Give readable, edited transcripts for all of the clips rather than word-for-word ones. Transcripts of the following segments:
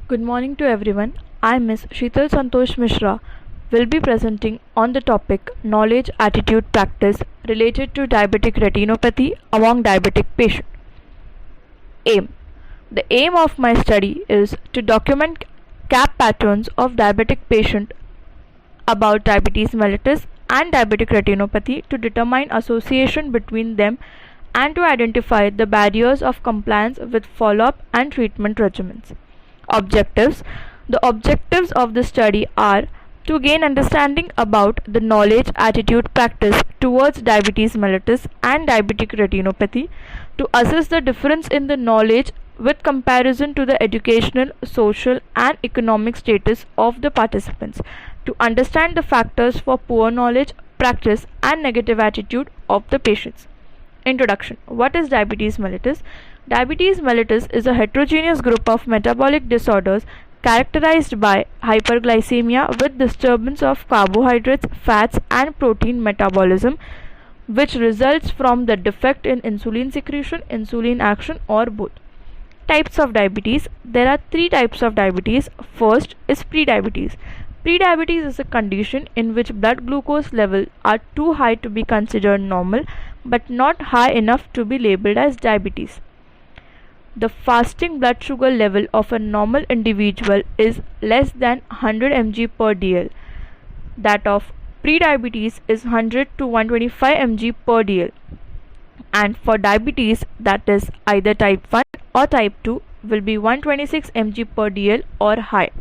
Good morning to everyone. I, Miss Sheetal Santosh Mishra, will be presenting on the topic Knowledge, Attitude, Practice related to diabetic retinopathy among diabetic patients. Aim. The aim of my study is to document CAP patterns of diabetic patient about diabetes mellitus and diabetic retinopathy to determine association between them and to identify the barriers of compliance with follow-up and treatment regimens. Objectives. The objectives of the study are to gain understanding about the knowledge, attitude, practice towards diabetes mellitus and diabetic retinopathy, to assess the difference in the knowledge with comparison to the educational, social and economic status of the participants, to understand the factors for poor knowledge, practice and negative attitude of the patients. Introduction. What is diabetes mellitus? Diabetes mellitus is a heterogeneous group of metabolic disorders characterized by hyperglycemia with disturbance of carbohydrates, fats and protein metabolism, which results from the defect in insulin secretion, insulin action or both. Types of diabetes. There are three types of diabetes. First is prediabetes. Prediabetes is a condition in which blood glucose levels are too high to be considered normal but not high enough to be labeled as diabetes. The fasting blood sugar level of a normal individual is less than 100 mg per dl. That of prediabetes is 100 to 125 mg per dl. And for diabetes, that is either type 1 or type 2, will be 126 mg per dl or high.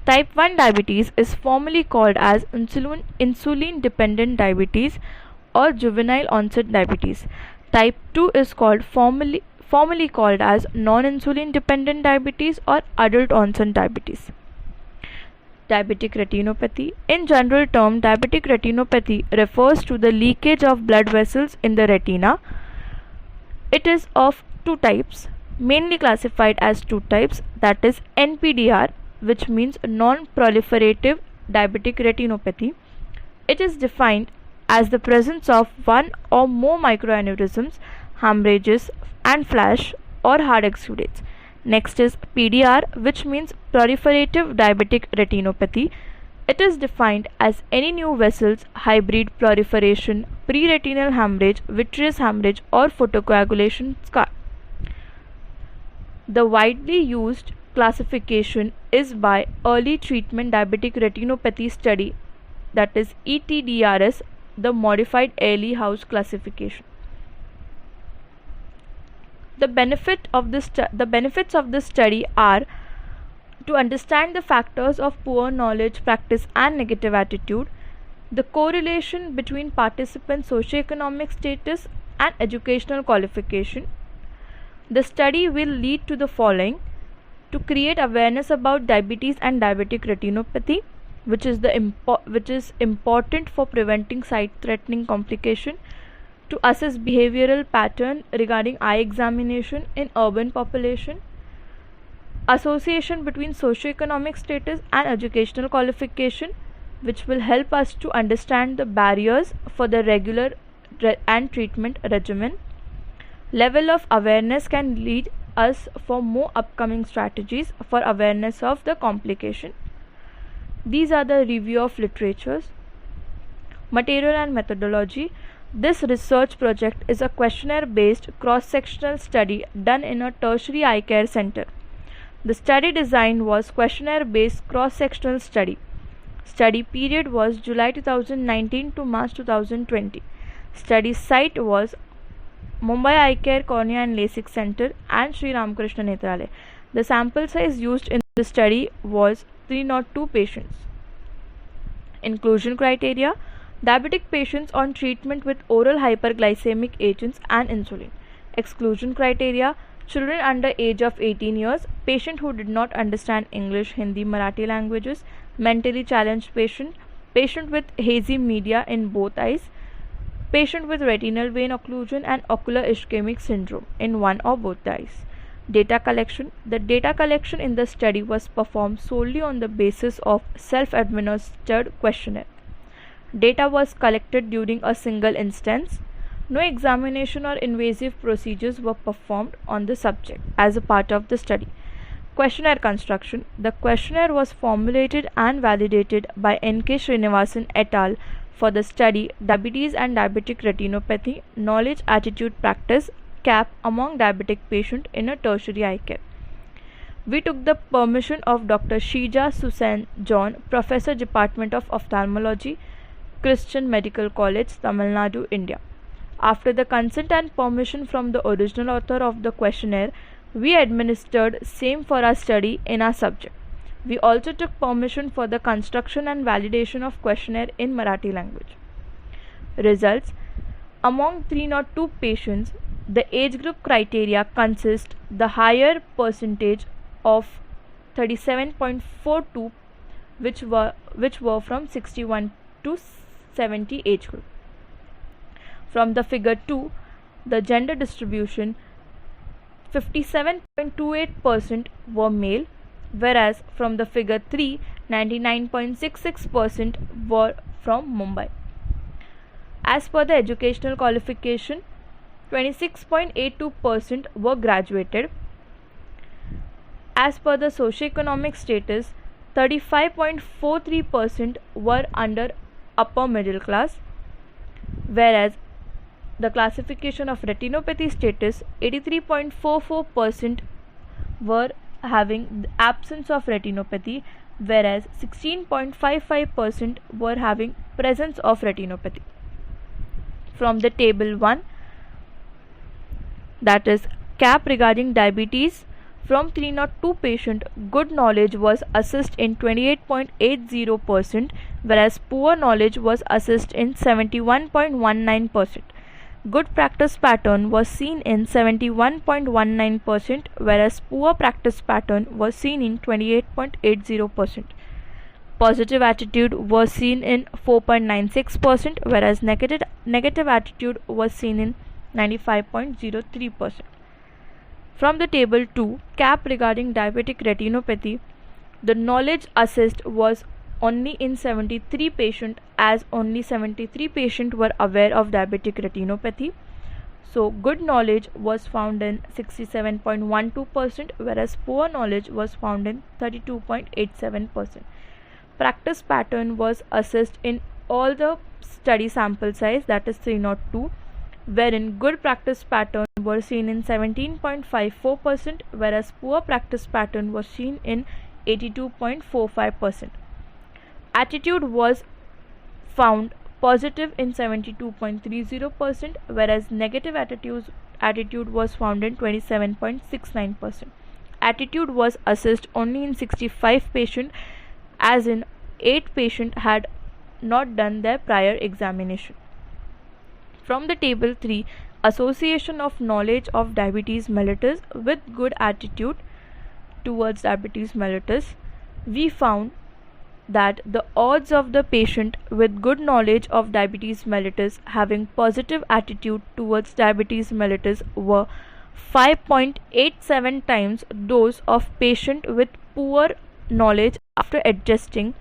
Type 1 diabetes is formally called as insulin dependent diabetes or juvenile onset diabetes. Type 2 is called formally called as non-insulin dependent diabetes or adult onset diabetes. Diabetic retinopathy. In general term, diabetic retinopathy refers to the leakage of blood vessels in the retina. It is of two types, mainly classified as two types, that is NPDR, which means non-proliferative diabetic retinopathy. It is defined as the presence of one or more microaneurysms, hemorrhages and flash or hard exudates. Next is PDR, which means proliferative diabetic retinopathy. It is defined as any new vessels, hybrid proliferation, pre-retinal hemorrhage, vitreous hemorrhage or photocoagulation scar. The widely used classification is by Early Treatment Diabetic Retinopathy Study, that is ETDRS, the modified Early-House classification. The benefits of this study are to understand the factors of poor knowledge, practice and negative attitude, the correlation between participants' socioeconomic status and educational qualification. The study will lead to the following: to create awareness about diabetes and diabetic retinopathy, which is important for preventing sight-threatening complication, to assess behavioral pattern regarding eye examination in urban population, association between socioeconomic status and educational qualification, which will help us to understand the barriers for the regular and treatment regimen. Level of awareness can lead us for more upcoming strategies for awareness of the complication. These are the review of literatures. Material and methodology. This research project is a questionnaire-based cross-sectional study done in a tertiary eye care center. The study design was questionnaire-based cross-sectional study. Study period was July 2019 to March 2020. Study site was Mumbai Eye Care Cornea and LASIK Center and Sri Ramakrishna Nethralaya. The sample size used in the study was 302 patients. Inclusion criteria: diabetic patients on treatment with oral hyperglycemic agents and insulin. Exclusion criteria: children under age of 18 years, patient who did not understand English, Hindi, Marathi languages, mentally challenged patient, patient with hazy media in both eyes, patient with retinal vein occlusion and ocular ischemic syndrome in one or both eyes. Data collection. The data collection in the study was performed solely on the basis of self-administered questionnaire. Data was collected during a single instance. No examination or invasive procedures were performed on the subject as a part of the study. Questionnaire construction. The questionnaire was formulated and validated by N.K. Srinivasan et al. For the study Diabetes and Diabetic Retinopathy, Knowledge, Attitude, Practice (CAP) among diabetic patients in a tertiary eye care. We took the permission of Dr. Sheeja Susan John, Professor, Department of Ophthalmology, Christian Medical College, Tamil Nadu, India. After the consent and permission from the original author of the questionnaire, we administered same for our study in our subject. We also took permission for the construction and validation of questionnaire in Marathi language. Results. Among 302 patients, the age group criteria consist the higher percentage of 37.42 which were from 61 to 70 age group. From the figure 2, the gender distribution, 57.28% were male, whereas from the figure 3, 99.66% were from Mumbai. As per the educational qualification, 26.82% were graduated. As per the socioeconomic status, 35.43% were under upper middle class, whereas the classification of retinopathy status, 83.44% were having the absence of retinopathy, whereas 16.55% were having presence of retinopathy. From the table 1, that is CAP regarding diabetes, from 302 patient, good knowledge was assessed in 28.80%, whereas poor knowledge was assessed in 71.19%. Good practice pattern was seen in 71.19%, whereas poor practice pattern was seen in 28.80%. Positive attitude was seen in 4.96%, whereas negative attitude was seen in 95.03%. From the table 2, CAP regarding diabetic retinopathy, the knowledge assessed was only in 73 patients, as only 73 patients were aware of diabetic retinopathy. So good knowledge was found in 67.12%, whereas poor knowledge was found in 32.87%. Practice pattern was assessed in all the study sample size, that is 302, wherein good practice pattern were seen in 17.54%, whereas poor practice pattern was seen in 82.45%. Attitude was found positive in 72.30%, whereas negative attitude was found in 27.69%. Attitude was assessed only in 65 patients, as in 8 patients had not done their prior examination. From the table 3, association of knowledge of diabetes mellitus with good attitude towards diabetes mellitus, we found that the odds of the patient with good knowledge of diabetes mellitus having positive attitude towards diabetes mellitus were 5.87 times those of patient with poor knowledge after adjusting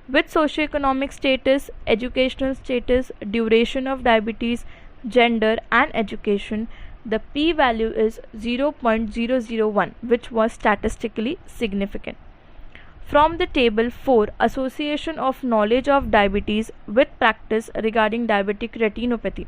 with socioeconomic status, educational status, duration of diabetes, gender and education. The p-value is 0.001, which was statistically significant. From the table 4, association of knowledge of diabetes with practice regarding diabetic retinopathy.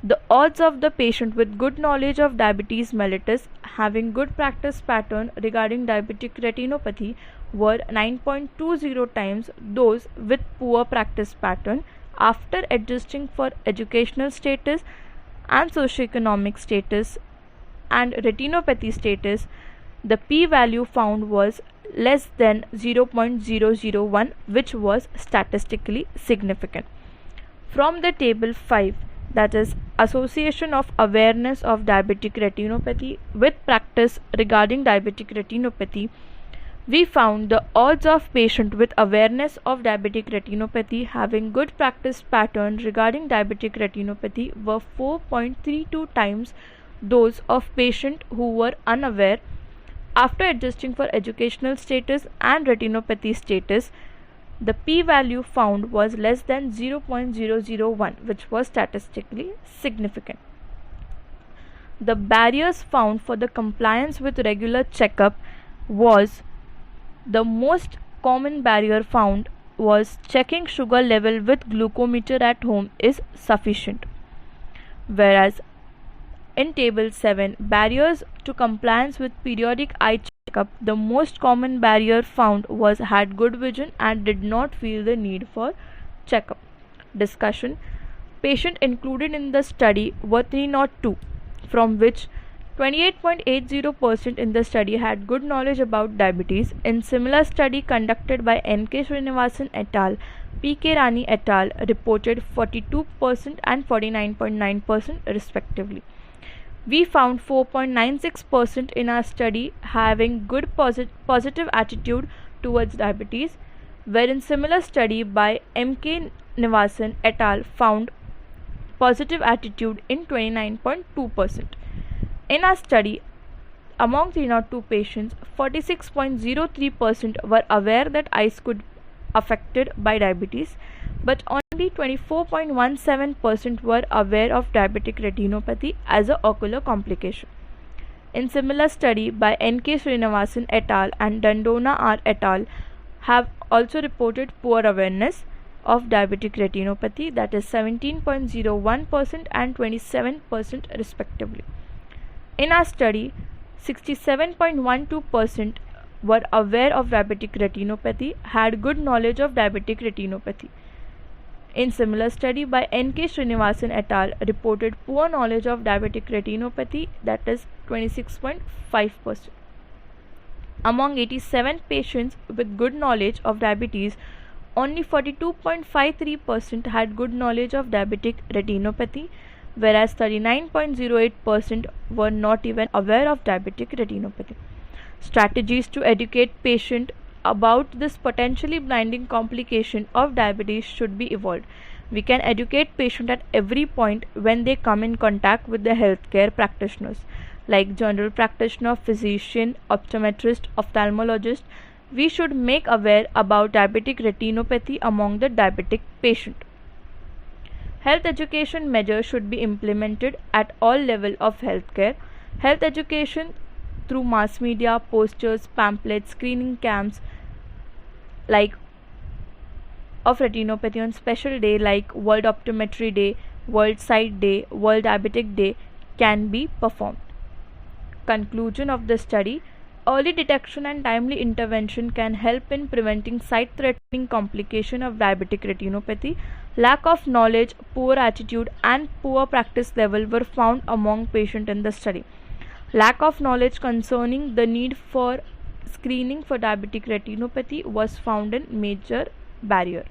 The odds of the patient with good knowledge of diabetes mellitus having good practice pattern regarding diabetic retinopathy were 9.20 times those with poor practice pattern after adjusting for educational status and socioeconomic status and retinopathy status. The p-value found was less than 0.001, which was statistically significant. From the table 5, that is association of awareness of diabetic retinopathy with practice regarding diabetic retinopathy, we found the odds of patient with awareness of diabetic retinopathy having good practice pattern regarding diabetic retinopathy were 4.32 times those of patient who were unaware. After adjusting for educational status and retinopathy status, the p-value found was less than 0.001, which was statistically significant. The barriers found for the compliance with regular checkup was the most common barrier found was checking sugar level with glucometer at home is sufficient. Whereas in table 7, barriers to compliance with periodic eye checkup, the most common barrier found was had good vision and did not feel the need for checkup. Discussion. Patient included in the study were 302, from which 28.80% in the study had good knowledge about diabetes. In similar study conducted by N.K. Srinivasan et al., P.K. Rani et al. Reported 42% and 49.9% respectively. We found 4.96% in our study having good positive attitude towards diabetes, wherein similar study by M.K. Nivasan et al. Found positive attitude in 29.2%. In our study, among 302 patients, 46.03% were aware that eyes could be affected by diabetes, but only 24.17% were aware of diabetic retinopathy as an ocular complication. In similar study by N.K. Srinivasan et al. And Dandona R. et al. Have also reported poor awareness of diabetic retinopathy, that is 17.01% and 27% respectively. In our study, 67.12% were aware of diabetic retinopathy, had good knowledge of diabetic retinopathy. In similar study by N.K. Srinivasan et al. Reported poor knowledge of diabetic retinopathy, that is 26.5%. Among 87 patients with good knowledge of diabetes, only 42.53% had good knowledge of diabetic retinopathy, whereas 39.08% were not even aware of diabetic retinopathy. Strategies to educate patient about this potentially blinding complication of diabetes should be evolved. We can educate patient at every point when they come in contact with the healthcare practitioners, like general practitioner, physician, optometrist, ophthalmologist. We should make aware about diabetic retinopathy among the diabetic patient. Health education measures should be implemented at all levels of healthcare. Health education through mass media, posters, pamphlets, screening camps like of retinopathy on special day like World Optometry Day, World Sight Day, World Diabetic Day can be performed. Conclusion of the study: early detection and timely intervention can help in preventing sight-threatening complication of diabetic retinopathy. Lack of knowledge, poor attitude and poor practice level were found among patients in the study. Lack of knowledge concerning the need for screening for diabetic retinopathy was found in major barrier.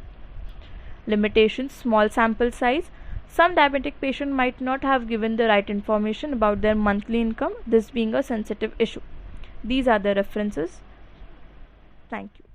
Limitations: small sample size. Some diabetic patient might not have given the right information about their monthly income, this being a sensitive issue. These are the references. Thank you.